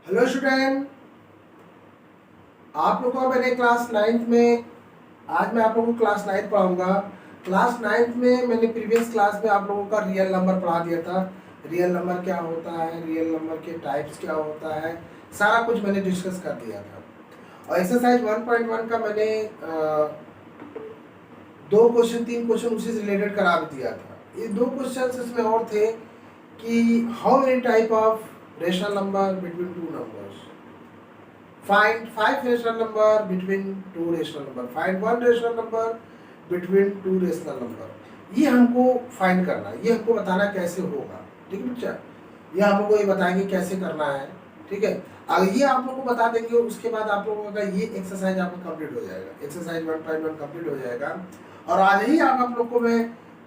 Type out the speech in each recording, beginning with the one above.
Hello student, आप लोगों को मैंने क्लास नाइन्थ में आज मैं आप लोगों को क्लास नाइन्थ पढ़ाऊंगा। क्लास नाइन्थ में मैंने प्रीवियस क्लास में आप लोगों का रियल नंबर पढ़ा दिया था। रियल नंबर क्या होता है, रियल नंबर के टाइप्स क्या होता है, सारा कुछ मैंने डिस्कस कर दिया था। और एक्सरसाइज 1.1 का मैंने 2 क्वेश्चन 3 क्वेश्चन उसी से रिलेटेड करा भी दिया था। ये 2 क्वेश्चन इसमें और थे कि how many type of rational number between two numbers, find 5 rational number between 2 rational number, find 1 rational number between 2 rational number। ये हमको फाइंड करना है, ये हमको बताना कैसे होगा। ठीक है बच्चा, ये आप लोगों को ये बताएंगे कैसे करना है। ठीक है, अगर ये आप लोगों को बता देंगे उसके बाद आप लोगों का ये एक्सरसाइज आपका कंप्लीट हो जाएगा। एक्सरसाइज 1.1 कंप्लीट हो जाएगा। और आज ही आप लोग को मैं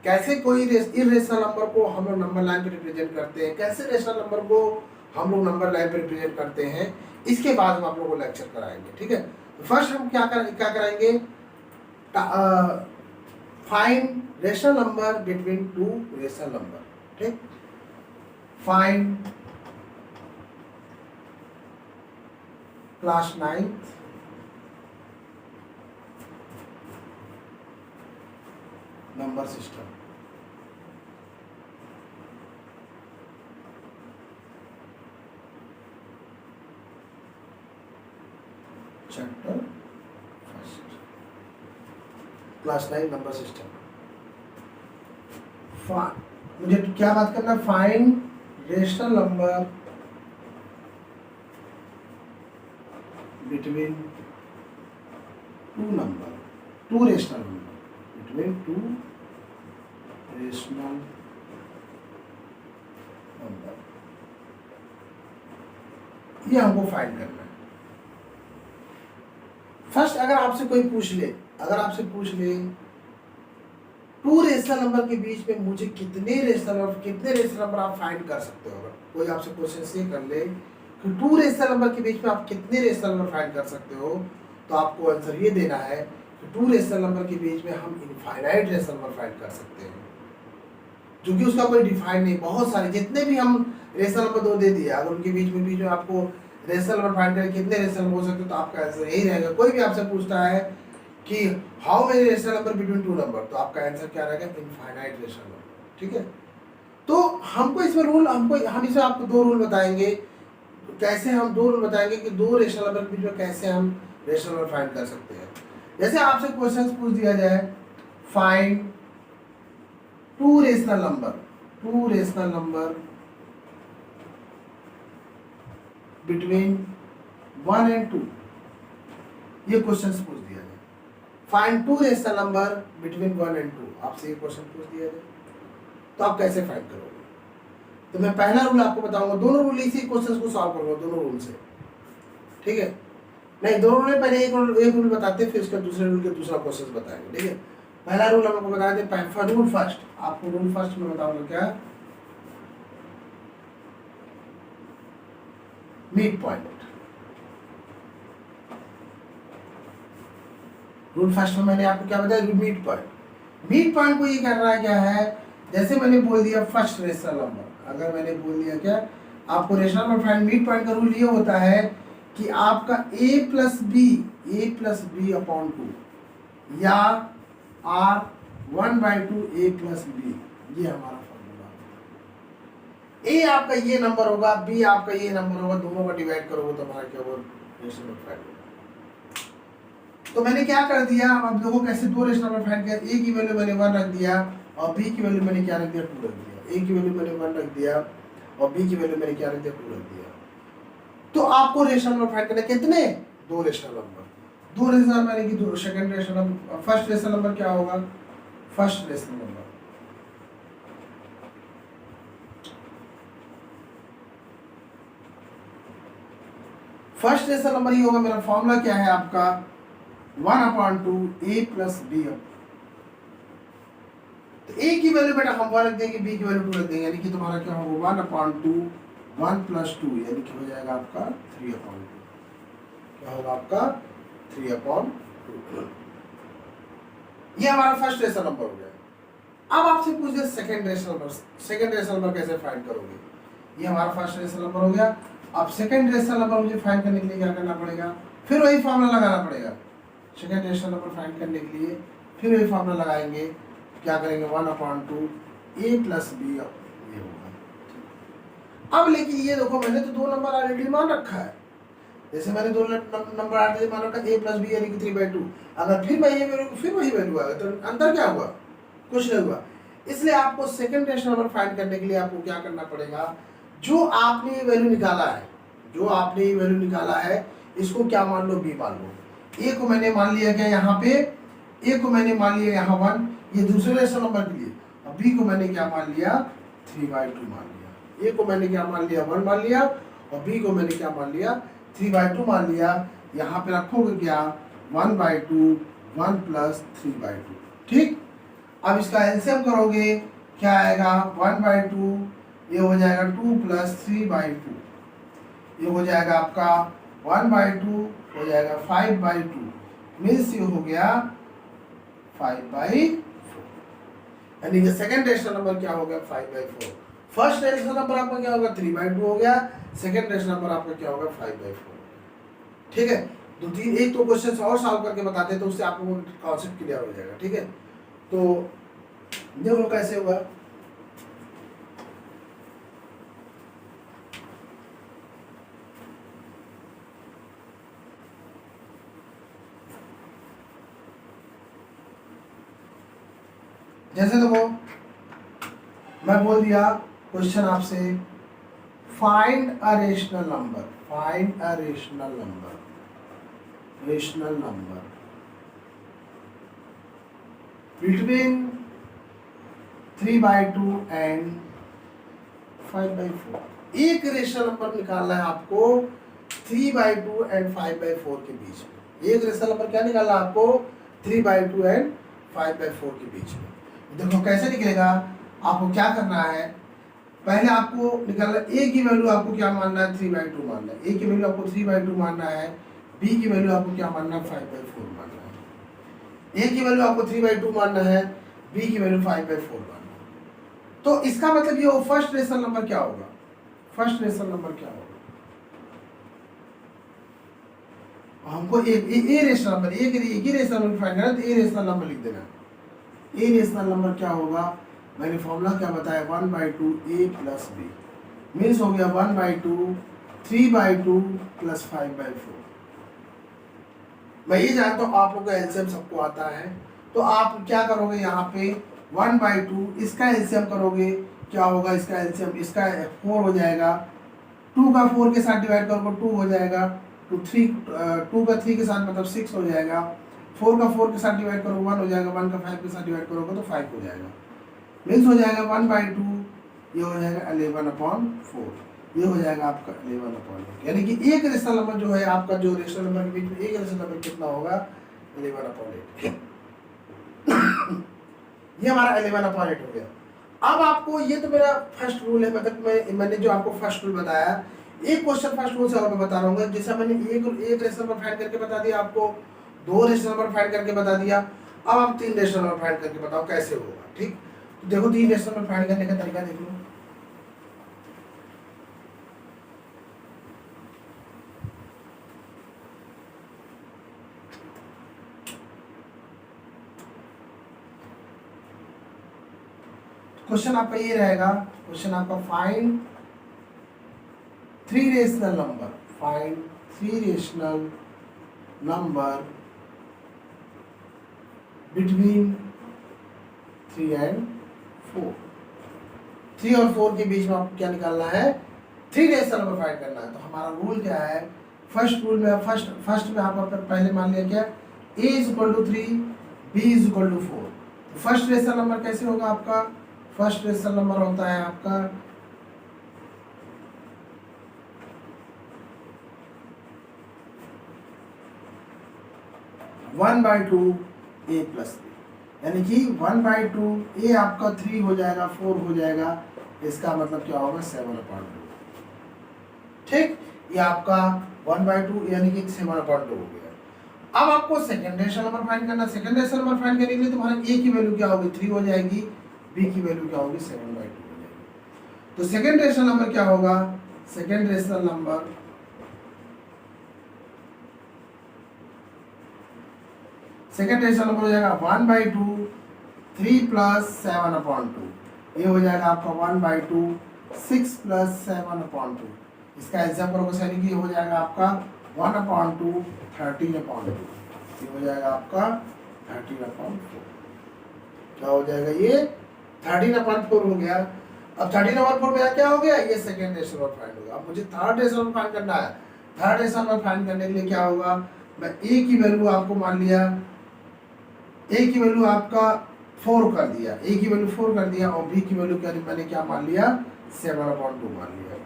कैसे कोई इरेशनल नंबर को हम लोग नंबर लाइन पे रिप्रेजेंट करते हैं, कैसे रेशनल नंबर को हम लोग नंबर लाइन पे रिप्रेजेंट करते हैं, इसके बाद हम आप लोगों को लेक्चर कराएंगे। ठीक है, फर्स्ट हम क्या कराएंगे, find rational number between two rational number. ठीक, find class 9th number system. Chapter first, class 9 number system. मुझे क्या बात करना, find rational number between two number, two rational number between two rational number, ये हमको फाइंड करना है। First अगर आपसे कोई पूछ ले, टू रेशनल नंबर के बीच में मुझे कितने रेशनल नंबर आप फाइंड कर सकते हो। अगर कोई आपसे क्वेश्चन से कर ले कि टू रेशनल नंबर के बीच में आप कितने रेशनल नंबर फाइंड कर सकते हो, तो आपको आंसर ये देना है कि टू रेशनल नंबर के बीच में हम इनफाइनाइट रेशनल नंबर फाइंड कर सकते हैं, क्योंकि उसका कोई डिफाइन नहीं। बहुत सारे जितने भी हम रेशनल नंबर दो दे दिए, अगर उनके बीच में आपको रेशनल नंबर फाइंड करें कितने रेशनल नंबर हो सकते हैं, तो आपका आंसर यही रहेगा। कोई भी आपसे पूछता है कि how many rational number between two number, तो आपका आंसर क्या रहेगा, इनफाइनाइट रेशनल नंबर। ठीक है, तो हमको इसमें हम इसमें आपको 2 रूल बताएंगे। कैसे हम 2 रूल बताएंगे कि 2 रेशनल नंबर के बीच में कैसे हम रेशनल नंबर फाइंड कर सकते हैं। जैसे आपसे क्वेश्चन पूछ दिया जाए, find two rational number between 1 and 2, ये क्वेश्चन पूछ दिया जाए। Find two rational number between 1 and 2, आपसे ये क्वेश्चन पूछ दिया जाए, तो आप कैसे फाइंड करोगे। तो मैं पहला रूल आपको बताऊंगा, दोनों रूल इसी क्वेश्चन को सॉल्व करूंगा, दोनों रूल से। ठीक है, नहीं दोनों रूल पहले एक रूल बताते हैं, फिर उसके दूसरे रूल के दूसरा क्वेश्चन बताएंगे। ठीक है, पहला रूल हम आपको बता दें, रूल फर्स्ट, आपको रूल फर्स्ट में बताऊंगा क्या, मिड पॉइंट। रूल फर्स्ट में मैंने आपको क्या बताया, मिड पॉइंट। मिड पॉइंट को ये कर रहा है क्या है, जैसे मैंने बोल दिया फर्स्ट रेशनल नंबर, अगर मैंने बोल दिया क्या, आपको rational number find, mid point का रूल ये होता है कि आपका a प्लस बी अपॉन 2 या r 1/2 a प्लस बी, ये हमारा फॉर्मूला। a आपका ये नंबर होगा, b आपका ये नंबर होगा, दोनों का डिवाइड करोगे तो हमारा क्या होगा, रेशनल नंबर फाइंड होगा। तो मैंने क्या कर दिया, अब देखो कैसे 2 रेशनल नंबर फाइंड किया। a की वैल्यू मैंने 1 रख दिया और b की वैल्यू मैंने क्या रख दिया, 2 रख दिया। a की वैल्यू मैंने 1 रख दिया और b की वैल्यू मैंने क्या रख दिया, 2 रख दिया। तो आपको रेशनल नंबर फाइंड करना कितने, 2 रेशनल नंबर। 2 रेशनल माने कि 2 second rational number, first rational number क्या होगा, first rational number. First rational number ये होगा, मेरा फॉर्मूला क्या है आपका, 1/2 a प्लस बी। तो a की वैल्यू बेटा हम 1 रख देंगे, b की वैल्यू 2 रख देंगे, यानी कि तुम्हारा क्या होगा, 1/2 1 + 2, यानी कि हो जाएगा आपका 3/2। क्या होगा आपका, 3/2। ये हमारा फर्स्ट रेशनल नंबर हो गया। अब आपसे पूछे सेकंड रेशनल नंबर, कैसे फाइंड करोगे। ये हमारा फर्स्ट रेशनल नंबर हो गया। अब सेकंड रेशनल नंबर मुझे फाइंड करने के लिए क्या करना पड़ेगा, फिर वही फॉर्मूला लगाना पड़ेगा। सेकंड रेशनल नंबर फाइंड करने के लिए फिर वही फॉर्मूला लगाएंगे, क्या करेंगे 1/2 a प्लस बी ये होगा। अब लेकिन ये देखो मैंने तो 2 नंबर ऑलरेडी मान रखा है, जैसे मैंने 2 नंबर ऑलरेडी मान रखा a प्लस बी यानी कि 3/2। अगर फिर मैं ये वैल्यू फिर वही वैल्यू आएगा तो अंतर क्या हुआ, कुछ नहीं हुआ। इसलिए आपको सेकंड रेशनल नंबर फाइंड करने के लिए आपको क्या करना पड़ेगा, जो आपने वैल्यू निकाला है, जो आपने वैल्यू निकाला है इसको क्या मान लो, b मान लो। a को मैंने मान लिया क्या यहाँ पे, a को मैंने मान लिया यहाँ 1, ये दूसरे रेशनल नंबर के लिए। और b को मैंने क्या मान लिया 3/2 मान लिया। a को मैंने क्या मान लिया 1 मान लिया, और b को मैंने क्या मान लिया 3/2 मान लिया। यहाँ पे रखोगे क्या 1/2 1 प्लस 3/2, ठीक। अब इसका एलसीएम करोगे क्या आएगा 1/2, ये हो जाएगा 2 प्लस 3/2, ये हो जाएगा आपका 1/2 हो जाएगा 5/2, मीन्स ये हो गया 5/4। यानी कि सेकंड रेशनल नंबर क्या हो गया 5/4। फर्स्ट रेशनल नंबर आपका क्या होगा 3/2 हो गया, सेकंड रेशनल नंबर आपका क्या होगा 5/4, ठीक है। दो तीन एक तो क्वेश्चन और सॉल्व करके बताते हैं तो उससे आप लोगों को कॉन्सेप्ट क्लियर हो जाएगा, ठीक है। तो देखो कैसे हुआ, जैसे देखो मैं बोल दिया क्वेश्चन आपसे find a rational number, find a rational number, rational number between 3/2 and 5/4। एक रेशनल नंबर निकालना है आपको 3/2 एंड 5/4 के बीच में। एक रेशनल नंबर क्या निकालना है आपको 3/2 एंड 5/4 के बीच में। देखो कैसे निकलेगा, आपको क्या करना है, पहले आपको निकालना a की वैल्यू आपको क्या मानना है 3/2 मानना है, a की वैल्यू आपको 3/2 मानना है, b की वैल्यू आपको क्या मानना है 5/4 मानना है। a की वैल्यू आपको 3/2 मानना है, b की वैल्यू 5/4 मानना है। तो इसका मतलब ये फर्स्ट रेशनल नंबर क्या होगा, फर्स्ट रेशनल नंबर क्या होगा, हमको ए रेशनल नंबर, एक ही रेशनल नंबर फाइंड करना है, तो ए रेशनल नंबर लिख देना। ए रेशनल नंबर क्या होगा, मैंने फॉर्मूला क्या बताया 1/2 a प्लस b, मीन्स हो गया 1/2 3/2 प्लस 5/4। मैं ये जानता हूँ आप लोग का एलसीएम सबको आता है, तो आप क्या करोगे यहाँ पे 1/2 इसका एलसीएम करोगे, क्या होगा इसका एलसीएम, इसका 4 हो जाएगा, 2 का 4 के साथ डिवाइड करोगे 2 हो जाएगा, 2 का 3 के साथ मतलब 6 हो जाएगा, 4 का 4 के साथ डिवाइड करो 1 हो जाएगा, 1 का 5 के साथ डिवाइड करोगे तो 5 हो जाएगा, मीन्स हो जाएगा 1/2, ये हो जाएगा 11/4, ये हो जाएगा आपका 11/8। यानी कि एक रेशनल नंबर जो है आपका, जो रेशनल नंबर के बीच में एक रेशनल नंबर कितना होगा 11/8। ये हमारा 11/8 हो गया। अब आपको ये तो मेरा फर्स्ट रूल है, मतलब मैंने जो आपको फर्स्ट रूल बताया, एक क्वेश्चन फर्स्ट रूल से और मैं बता रहा हूँ। जैसा मैंने एक रेशनल नंबर फाइंड करके बता दिया आपको, 2 रेशनल नंबर फाइंड करके बता दिया, अब आप 3 रेशनल नंबर फाइंड करके बताओ कैसे होगा, ठीक। तो देखो 3 रेशनल नंबर फाइंड करने का तरीका देख लो। क्वेश्चन आपका ये रहेगा, क्वेश्चन आपका find 3 rational number, find 3 rational number between 3 and 4। 3 और 4 के बीच में आपको क्या निकालना है 3 रेशनल नंबर फाइंड करना है। तो हमारा रूल क्या है, फर्स्ट रूल में फर्स्ट में आप पहले मान लिया क्या a = 3 b = 4। First rational number कैसे होगा आपका, फर्स्ट रेशनल नंबर होता है आपका 1/2 a प्लस b, यानी कि 1/2 a आपका 3 हो जाएगा 4 हो जाएगा, इसका मतलब क्या होगा 7/2, ठीक। ये आपका 1/2 यानी कि 7/2 हो गया। अब आपको सेकंड रेशनल नंबर फाइंड करना, सेकंड रेशनल नंबर फाइंड करने के लिए तुम्हारा a की वैल्यू क्या होगी 3 हो जाएगी, b की वैल्यू क्या होगी 7/2 हो जाएगी। तो सेकंड रेशनल नंबर क्या होगा सेकेंड रेशनल नंबर हो जाएगा 1/2 3 + 7/2। ये हो जाएगा आपका 1/2 6 + 7/2। इसका आंसर करोगे यानी कि हो जाएगा आपका 1/2 13/2। ये हो जाएगा आपका 13/4। क्या हो जाएगा ये 13/4 हो गया। अब 13/4 में क्या हो गया, ये सेकेंड रेशनल नंबर फाइंड होगा। अब मुझे थर्ड रेशनल नंबर फाइंड करना है। थर्ड रेशनल नंबर फाइंड करने के लिए क्या होगा, मैं ए की वैल्यू आपको मान लिया, ए की वैल्यू आपका 4 कर दिया, ए की वैल्यू 4 कर दिया, और बी की वैल्यू क्या मैंने क्या मान लिया 7/2 मान लिया।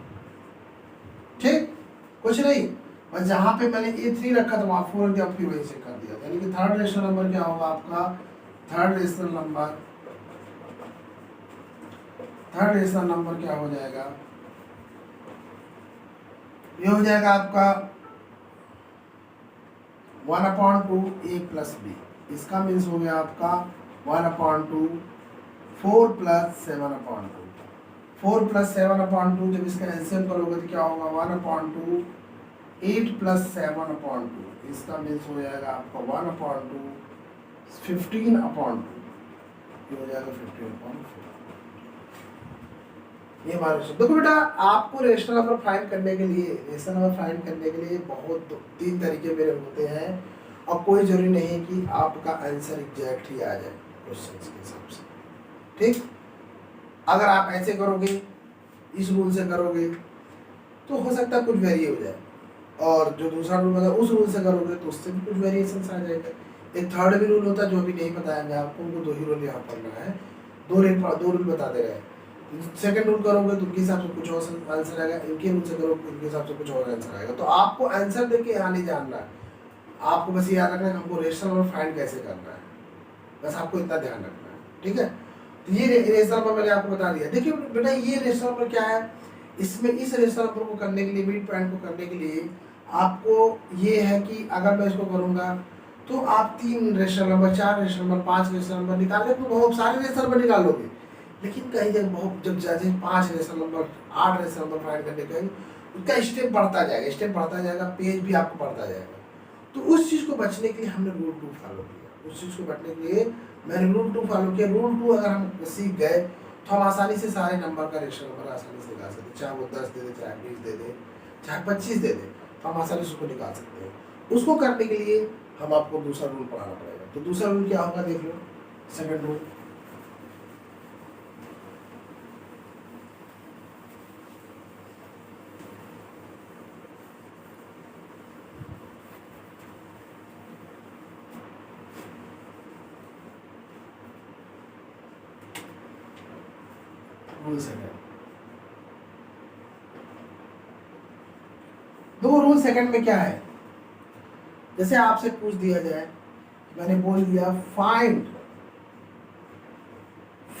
ठीक, कुछ नहीं, बस जहाँ पे मैंने A3 रखा था वहाँ 4 दिया, फिर वहीं से कर दिया। यानी कि थर्ड रेशनल नंबर क्या होगा आपका, थर्ड रेशनल नंबर क्या हो जाएगा, ये हो जाएगा आपका 1/2 A + B। इसका मीन्स हो गया आपका 1/2 4 + 7/2। 4 + 7/2 जब इसका एलसीएम करोगे तो क्या होगा 1/2 8 + 7/2। इसका मीन्स हो जाएगा आपका 1/2 15/2। ये हो जाएगा 15/4। ये हमारा देखो बेटा, आपको रेशनल नंबर फाइंड करने के लिए बहुत 3 तरीके मेरे होते हैं, और कोई जरूरी नहीं है कि आपका आंसर एग्जैक्ट ही आ जाए क्वेश्चन के हिसाब से। ठीक, अगर आप ऐसे करोगे, इस रूल से करोगे तो हो सकता है कुछ वेरी हो जाए, और जो दूसरा रूल बताया उस रूल से करोगे तो उससे भी कुछ वेरिएशन आ जाएगा। एक थर्ड भी रूल होता है जो भी नहीं बताया मैं आपको, उनको 2 ही रूल यहाँ पढ़ना है, 2 रूल बता दे रहे हैं। सेकंड रूल करोगे तो उनके हिसाब से कुछ और आंसर आएगा, इनके रूल से करोगे उनके हिसाब से कुछ और आंसर आएगा। तो आपको आंसर देके यहाँ नहीं जानना है, आपको बस ये याद रखना है हमको रेशनल नंबर फाइंड कैसे करना है, बस आपको इतना ध्यान रखना है। ठीक है, तो ये रेशनल नंबर मैंने आपको बता दिया। देखिए बेटा, ये रेशनल नंबर क्या है, इसमें इस रेशनल नंबर को करने के लिए, मिड पॉइंट को करने के लिए आपको ये है कि अगर मैं इसको करूँगा तो आप 3 rational number, 4 rational number, 5 rational number निकाल ले तो बहुत सारे रेशनल नंबर निकाल लोगे। लेकिन कहीं जब बहुत जैसे 5 rational number 8 rational number find करने का उसका स्टेप बढ़ता जाएगा, पेज भी आपको बढ़ता जाएगा। तो उस चीज़ को बचने के लिए हमने रूल 2 फॉलो किया। उस चीज़ को बचने के लिए मैंने रूल 2 फॉलो किया। रूल 2 अगर हम सीख गए तो हम आसानी से सारे नंबर का रेशनल नंबर आसानी से निकाल सकते, चाहे वो 10 दे दे, चाहे 20 दे दे, चाहे 25 दे दे, तो हम आसानी से उसको निकाल सकते हैं। उसको करने के लिए हम आपको दूसरा रूल पढ़ाना पड़ेगा। तो दूसरा रूल क्या होगा देख लो, सेकंड रूल। रूल सेकंड, दो रूल सेकंड में क्या है, जैसे आपसे पूछ दिया जाए, मैंने बोल दिया find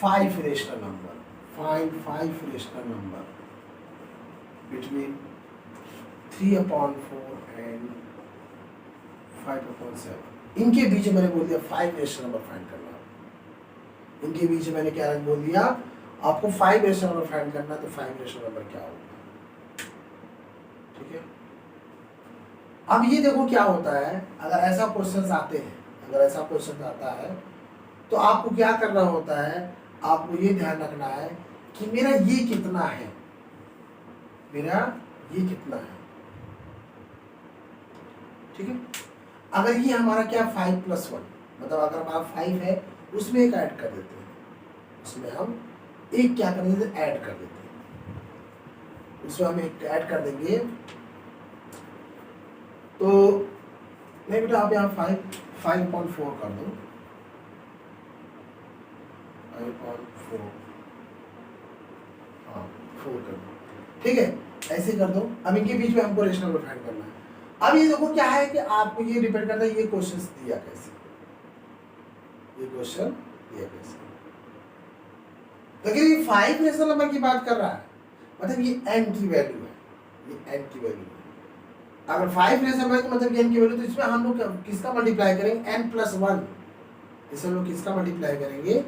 5 rational number, find 5 rational number between 3/4 and 5/7। इनके बीच मैंने बोल दिया 5 रेशनल नंबर फाइंड करना। इनके बीच मैंने क्या बोल दिया, आपको 5 रेशनल नंबर फाइंड करना, तो 5 रेशनल नंबर क्या होगा। ठीक है, अब ये देखो क्या होता है, अगर ऐसा क्वेश्चन आते हैं, अगर ऐसा क्वेश्चन आता है तो आपको क्या करना होता है, आपको ये ध्यान रखना है कि मेरा ये कितना है, मेरा ये कितना है। ठीक है, अगर ये हमारा क्या 5 + 1, मतलब अगर हमारा 5 है उसमें एक ऐड कर देते हैं, उसमें हम एक क्या कर देते हैं, ऐड कर देते हैं, उसमें हम एक ऐड कर देंगे। तो नहीं बेटा, आप यहाँ 5.4 कर दो, 5.4, हाँ 4 कर दो। ठीक है, ऐसे कर दो। अब इनके बीच में हमको रेशनल नंबर फाइंड करना है। अब ये देखो क्या है कि आपको ये डिपेंड करता है ये क्वेश्चन दिया कैसे, ये क्वेश्चन दिया कैसे। देखिए ये 5 रेशनल नंबर की बात कर रहा है, मतलब ये n की वैल्यू है, ये n की वैल्यू है। अगर 5 रेशनल नंबर तो मतलब n की वैल्यू, तो इसमें हम लोग किसका मल्टीप्लाई करेंगे, n + 1। इसे हम लोग किसका मल्टीप्लाई करेंगे,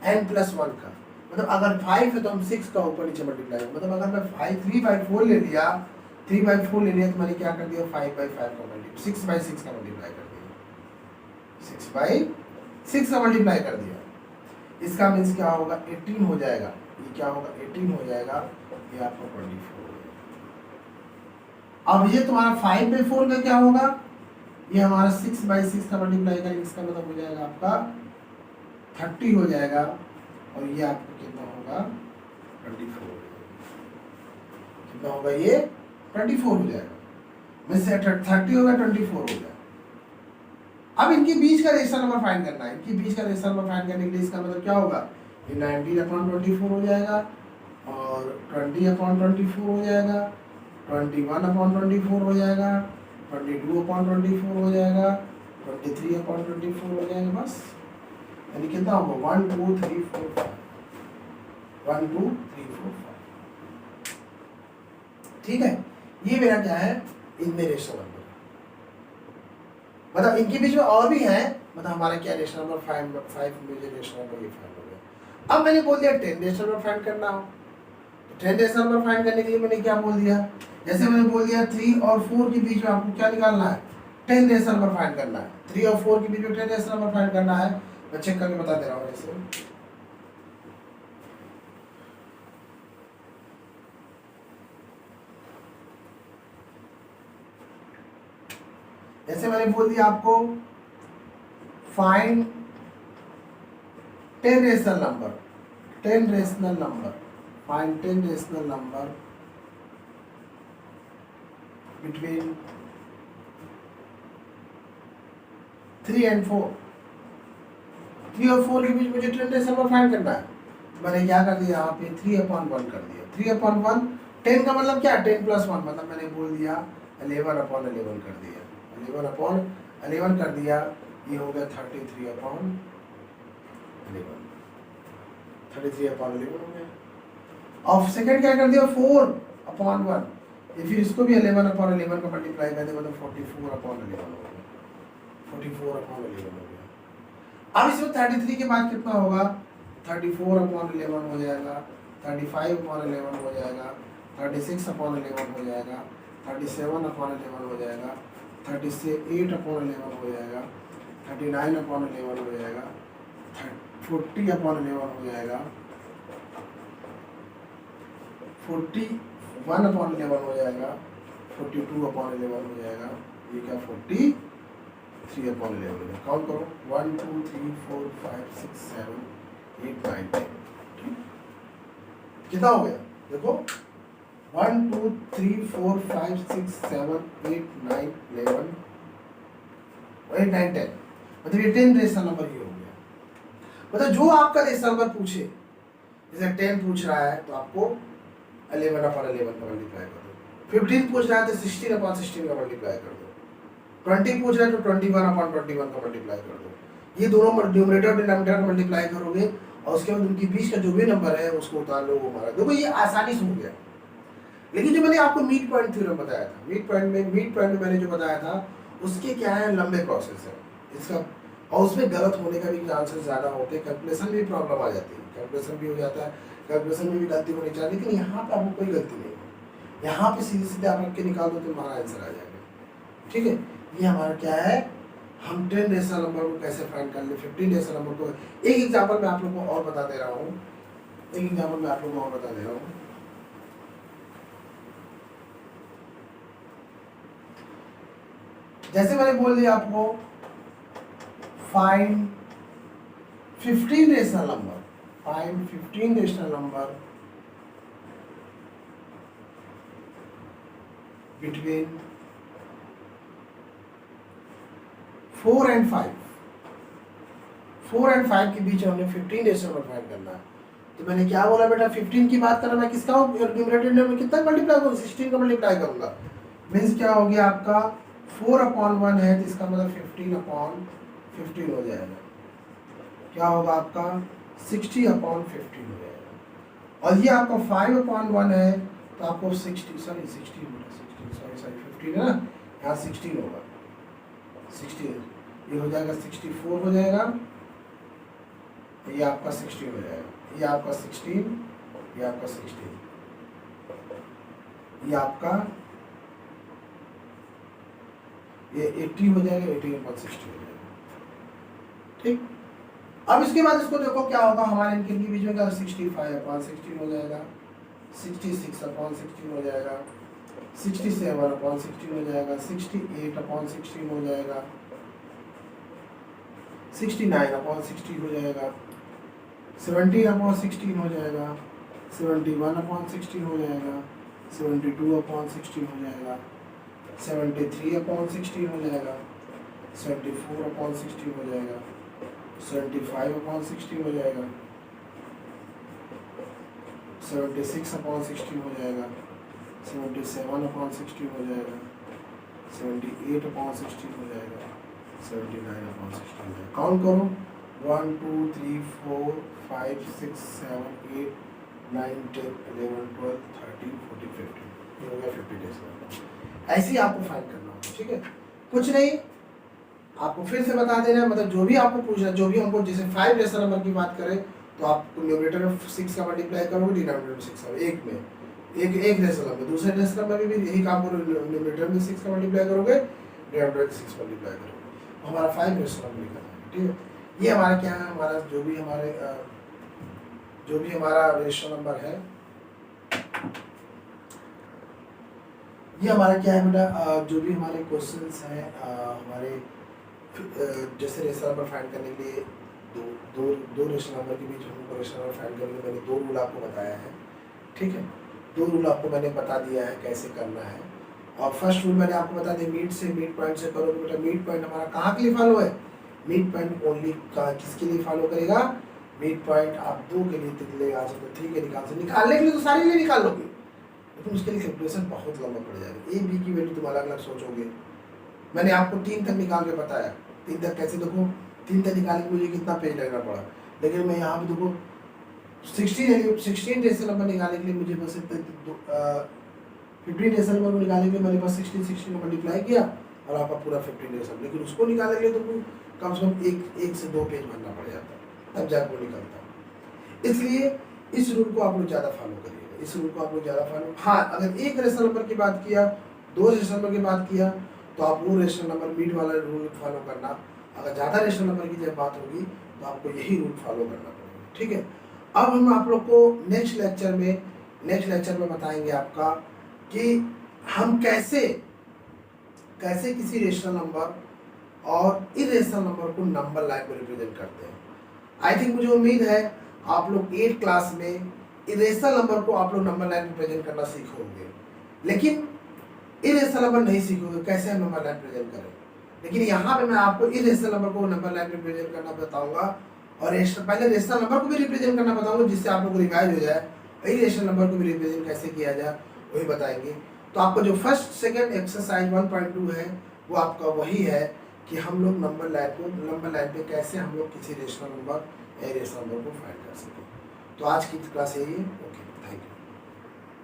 n + 1 का। मतलब अगर 5 है तो हम 6 का ऊपर नीचे मल्टीप्लाई, मतलब अगर मैं 3/4 ले लिया, 3/4 ले लिया तो मैंने क्या कर दिया, 5/5 का मल्टीप्लाई, 6/6 का मल्टीप्लाई कर दिया, 6/6 का मल्टीप्लाई कर दिया। इसका मीन्स क्या होगा, 18 हो जाएगा, ये क्या होगा 18 हो जाएगा, ये आपका 24 हो जाएगा। अब ये तुम्हारा 5/4 का क्या होगा, ये हमारा 6/6 का मल्टीप्लाई करेंगे, इसका मतलब हो जाएगा आपका 30 हो जाएगा, और ये आपको कितना होगा 24 हो जाएगा। कितना होगा ये 24 हो जाएगा, मीन्स 30 होगा 24 हो जाएगा। अब इनके बीच का रेशनल नंबर फाइंड करना है, इनके बीच का रेशनल नंबर फाइंड करने के लिए इसका मतलब क्या होगा, ये 19/24 हो जाएगा, और 20/24 हो जाएगा, 21/24 हो जाएगा, 22/24 हो जाएगा, 23/24 हो जाएगा, बस। यानी कितना होगा 1 2 3 4 5, 1 2 3 4 5, ठीक है। ये मेरा क्या है, इनमें रेशनल नंबर, मतलब इनके बीच में और भी हैं, मतलब हमारा क्या रेशनल नंबर 5 मुझे रेशनल नंबर ये फाइंड हो गया। अब मैंने बोल दिया 10 रेशनल नंबर फाइंड करना हो, तो 10 रेशनल नंबर फाइंड करने के लिए मैंने क्या बोल दिया, जैसे मैंने बोल दिया 3 और 4 के बीच में आपको क्या निकालना है, 10 रेशनल नंबर फाइंड करना है। 3 और 4 के बीच में 10 रेशनल नंबर फाइंड करना है, मैं चेक करके बता दे रहा हूँ। जैसे मैंने बोल दिया आपको find 10 rational number, 10 rational number, find 10 rational number between 3 and 4, 3 और 4 के बीच मुझे 10 रेशनल नंबर फाइंड करना है। मैंने क्या कर दिया, यहाँ पे 3/1 कर दिया, 3/1, 10 का मतलब क्या, 10 + 1, मतलब मैंने बोल दिया 11/11 कर दिया, 11/11 कर दिया, ये हो गया 33/11, 33/11 हो गया। और सेकंड क्या कर दिया 4/1, ये फिर इसको भी 11/11 का मल्टीप्लाई कर देगा तो 44/11 हो गया, 44/11 हो गया। अब इसमें 33 के बाद कितना होगा, 34/11 हो जाएगा, 35/11 हो जाएगा, 36/11 हो जाएगा, 37/11 हो जाएगा, 38/11 हो जाएगा, 39/11 हो जाएगा, 40/11 हो जाएगा, 41/11 हो जाएगा, 42/11 हो जाएगा, ये क्या 43/11 हो जाएगा। काउंट करो 1 2 3 4 5 6 7 8 9 10, कितना हो गया देखो 1 2 3 4 5 6 7 8 9 11 8 9 10, मतलब ये 10 रेशनल नंबर ही हो गया। मतलब जो आपका रेशनल नंबर पूछे, जैसे 10 पूछ रहा है तो आपको 11/11 का मल्टीप्लाई कर दो, 15 पूछ रहा है तो 16/16 का मल्टीप्लाई कर दो, 20 पूछ रहा है तो 21/21 का मल्टीप्लाई कर दो। ये दोनों न्यूमरेटर और डिनोमिनेटर का मल्टीप्लाई करोगे, और उसके बाद उनके बीच का जो भी नंबर है उसको उतार लो, वो हमारा देखो ये आसानी से हो गया। लेकिन जो मैंने आपको मीट पॉइंट थ्योरम बताया था, मीट पॉइंट में मैंने जो बताया था उसके क्या है, लंबे प्रोसेस है इसका, और उसमें गलत होने का भी चांसेस ज़्यादा होते हैं, कैलकुलेशन में भी प्रॉब्लम आ जाती है, कैलकुलेशन भी हो जाता है, कैलकुलेशन में भी गलती होनी चाहिए, लेकिन यहाँ पे आपको कोई गलती नहीं है, यहाँ पे सीधे सीधे आप रख के निकाल दो तो हमारा आंसर आ जाएगा। ठीक है, ये हमारा क्या है, हम 10 रेशनल नंबर को कैसे फाइंड कर ले, 15 रेशनल नंबर को। एक एग्जाम्पल मैं आप लोगों को और बता दे रहा हूँ, जैसे मैंने बोल दिया आपको find 15 rational number between 4 and 5, 4 and 5 के बीच हमने 15 रेशनल नंबर फाइंड करना है। तो मैंने क्या बोला बेटा, 15 की बात करना, मैं किसका न्यूमरेटर में कितना मल्टीप्लाई करूँ, 16 का मल्टीप्लाई करूंगा, मीन्स क्या हो गया आपका 4/1 है, तो इसका मतलब 15/15 हो जाएगा, क्या होगा आपका 60/15 हो जाएगा। और ये आपका 5/1 है तो आपको 15 है ना, यहाँ 16 होगा, 16 ये हो जाएगा 64 हो जाएगा, ये आपका 16 हो जाएगा, ये आपका 16, ये आपका 16, ये आपका ये 80 हो जाएगा, 80 अपॉन 60 हो जाएगा। ठीक, अब इसके बाद इसको देखो क्या होगा हमारे इनके बीच में, 65 अपॉन 16 हो जाएगा, 66 अपॉन 16 हो जाएगा, 67 अपॉन 16 हो जाएगा, 68 अपॉन 16 हो जाएगा, 69 अपॉन 16 हो जाएगा, 70 अपॉन 16 हो जाएगा, 71 अपॉन 16 हो जाएगा, 72 अपॉन 16 हो जाएगा, 73 अपॉन 16 हो जाएगा, 74 अपॉन 16 हो जाएगा, 75 अपॉन 16 हो जाएगा, 76 अपॉन 16 हो जाएगा, 77 अपॉन 16 हो जाएगा, 78 अपॉन 16 हो जाएगा, 79 अपॉन 16 हो जाएगा। काउंट करो, 1 2 3 4 5 6 7 8 9 10 11 12 13 14 15, ये हो गया 50 डेसिमल। ऐसे ही आपको फाइंड करना होगा, ठीक है, कुछ नहीं, आपको फिर से बता देना है, मतलब जो भी आपको पूछना, जो भी हमको, जैसे 5 रेशनल नंबर की बात करें तो आप न्यूमरेटर में 6 का मल्टीप्लाई करोगे, डिनोमिनेटर में 6 का, एक में एक रेशनल नंबर, दूसरे रेशनल नंबर में भी यही काम करोगे, न्यूमरेटर में 6 का मल्टीप्लाई करोगे, डिनोमिनेटर में 6 मल्टीप्लाई करोगे, हमारा 5 रेशनल नंबर निकल आएगा। ठीक है, ये हमारा क्या है, हमारा जो भी हमारा रेशनल नंबर है, ये हमारा क्या है बेटा, जो भी हमारे क्वेश्चंस हैं हमारे, जैसे रेशनल नंबर फाइंड करने के लिए दो रेशनल नंबर के बीच हमको रेशनल नंबर फाइंड करने के लिए मैंने 2 रूल आपको बताया है। ठीक है, 2 रूल आपको मैंने बता दिया है कैसे करना है। और फर्स्ट रूल मैंने आपको बता दिया, मिड पॉइंट से करो, तो बेटा मिड पॉइंट हमारा कहाँ के लिए फॉलो है, मिड पॉइंट ओनली किसके लिए फॉलो करेगा, मिड पॉइंट आप 2 के लिए ले आ सकते हो, 3 के निकालने के लिए तो सारे लिए निकाल लोगे, लेकिन उसके लिए कैलकुलेशन बहुत लंबा पड़ जाएगा। ए बी की वैल्यू तुम अलग अलग सोचोगे, मैंने आपको 3 तक निकाल के बताया, 3 तक कैसे, देखो 3 तक निकालने के मुझे कितना पेज लगना पड़ा, लेकिन मैं यहाँ पे देखो 16 रेशनल नंबर निकालने के लिए मुझे बस 15 रेशनल नंबर निकालने के लिए मेरे पास 16 को मल्टीप्लाई किया और आपका पूरा 15 रेशनल, लेकिन उसको निकालने के लिए तो कम से कम एक से 2 पेज भरना पड़ जाता है, तब जाकर वो निकलता। इसलिए इस रूल को आप लोग ज़्यादा फॉलो करिएगा, इस रूल को आप लोग ज़्यादा फॉलो। हाँ, अगर एक रेशनल नंबर की बात किया, 2 रेशनल नंबर की बात किया, तो आप वो रेशनल नंबर मिड वाला रूल फॉलो करना। अगर ज़्यादा रेशनल नंबर की जब बात होगी तो आपको यही रूल फॉलो करना पड़ेगा। ठीक है, अब हम आप लोग को नेक्स्ट लेक्चर में बताएंगे आपका कि हम कैसे किसी रेशनल नंबर और इरेशनल नंबर को नंबर लाइन में रिप्रेजेंट करते हैं। आई थिंक मुझे उम्मीद है आप लोग 8 क्लास में इरेशनल नंबर को आप लोग नंबर लाइन में प्रेजेंट करना सीखोगे, लेकिन इरेशनल नंबर नहीं सीखोगे कैसे हम नंबर लाइन प्रेजेंट करें। लेकिन यहाँ पे मैं आपको इरेशनल नंबर को नंबर लाइन में प्रेजेंट करना बताऊंगा और पहले रेशनल नंबर को भी रिप्रेजेंट करना बताऊंगा, जिससे आप लोग को रिवाइज हो जाए, इरेशनल नंबर को भी रिप्रेजेंट कैसे किया जाए वही बताएंगे। तो आपको जो फर्स्ट सेकेंड एक्सरसाइज 1.2 है वो आपका वही है कि हम लोग नंबर लाइन पे कैसे हम लोग किसी रेशनल नंबर या इरेशनल नंबर को फाइंड कर सकें। तो आज की क्लास यही है। ओके।